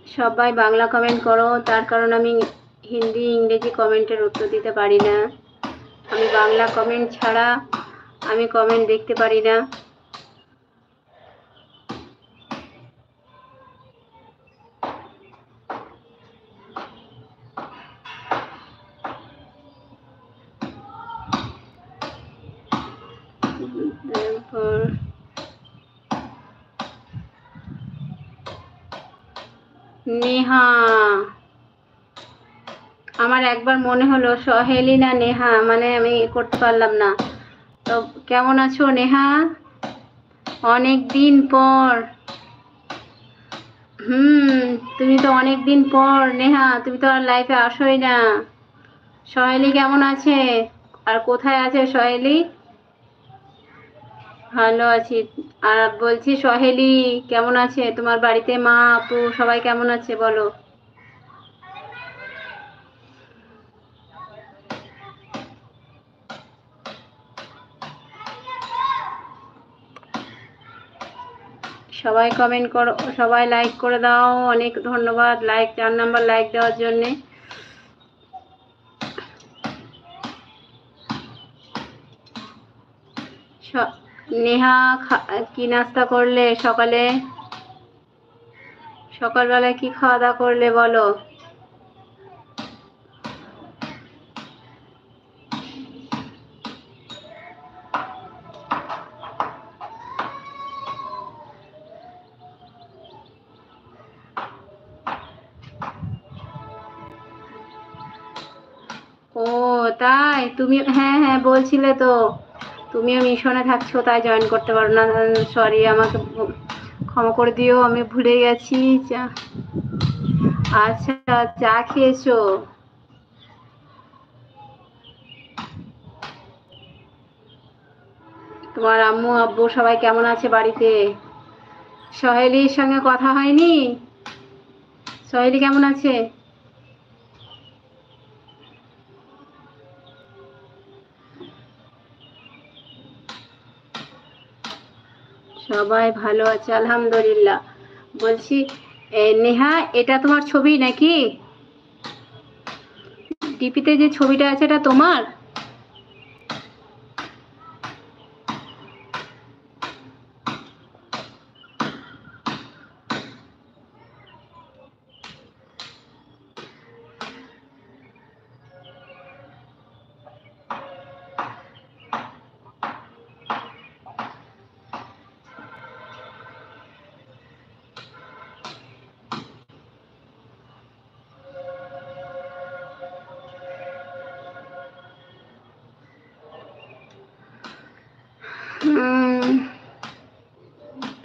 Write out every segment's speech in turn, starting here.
সবাই বাংলা কমেন্ট করো, তার কারণ আমি হিন্দি ইংরেজি কমেন্টের উত্তর দিতে পারি না। আমি বাংলা কমেন্ট ছাড়া আমি কমেন্ট দেখতে পারি না। নেহা, আমার একবার মনে হলো সহেলি না নেহা, মানে আমি করতে পারলাম না। তো কেমন আছো নেহা? অনেক দিন পর। তুমি তো অনেক দিন পর নেহা, তুমি তো আর লাইফে আসোই না। সহেলি কেমন আছে? আর কোথায় আছে সহেলি? ভালো আছি। আর বলছি সহেলি কেমন আছে? তোমার বাড়িতে মা আপু সবাই কেমন আছে বলো? সবাই কমেন্ট করো, সবাই লাইক করে দাও। অনেক ধন্যবাদ লাইক, 4 নাম্বার লাইক দেওয়ার জন্যে। নেহা, কি নাস্তা করলে সকালে? সকালবেলায় কি খাওয়া দাওয়া করলে বলো? ও তাই, তুমি হ্যাঁ হ্যাঁ বলছিলে তো তুমিও মিশনে থাকছো, তাই জয়েন করতে পারো না। সরি, আমাকে ক্ষমা করে দিও, আমি ভুলে গেছি। আচ্ছা, চা খেয়েছো? তোমার আম্মু আব্বু সবাই কেমন আছে বাড়িতে? সহেলির সঙ্গে কথা হয়নি? সহেলি কেমন আছে? সবাই ভালো আছে আলহামদুলিল্লাহ। বলছি নেহা, এটা তোমার ছবি নাকি? ডিপিতে যে ছবিটা আছে এটা তোমার?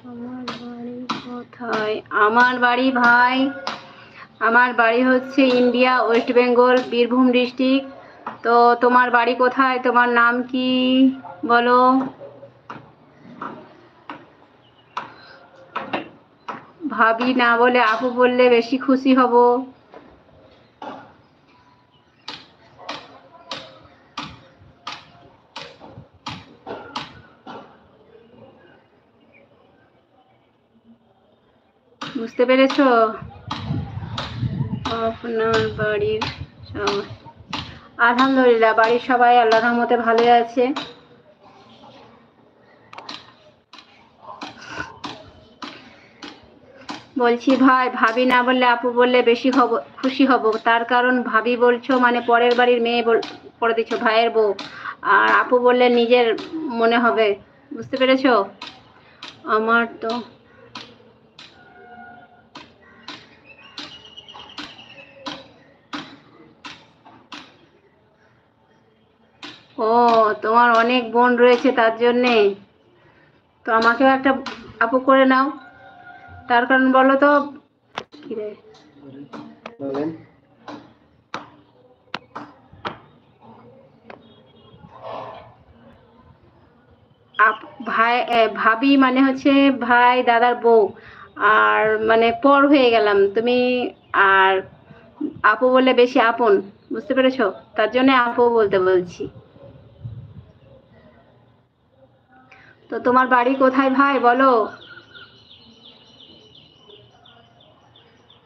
তোমার বাড়ি কোথায়? আমার বাড়ি ভাই, আমার বাড়ি হচ্ছে India, West Bengal, Birbhum district. তো তোমার বাড়ি কোথায়? তোমার নাম কি বলো? ভাবি না বলে আপু বললে বেশি খুশি হব। বুঝতে পেরেছো? আপনার বাড়ির সবাই আলহামদুলিল্লাহ, বাড়ির সবাই আল্লাহর রহমতে ভালো আছে। বলছি ভাই, ভাবি না বললে আপু বললে বেশি খুশি হব। তার কারণ ভাবি বলছো মানে পরের বাড়ির মেয়ে করে দিচ্ছ, ভাইয়ের বউ। আর আপু বললে নিজের মনে হবে। বুঝতে পেরেছো? আমার তো ও, তোমার অনেক বোন রয়েছে তার জন্যে। তো আমাকেও একটা আপু করে নাও। তার কারণ বলো তো কি রে ভাই, ভাবি মানে হচ্ছে ভাই দাদার বউ। আর মানে পর হয়ে গেলাম তুমি। আর আপু বললে বেশি আপন। বুঝতে পেরেছো? তার জন্য আপু বলতে বলছি। তো তোমার বাড়ি কোথায় ভাই বলো?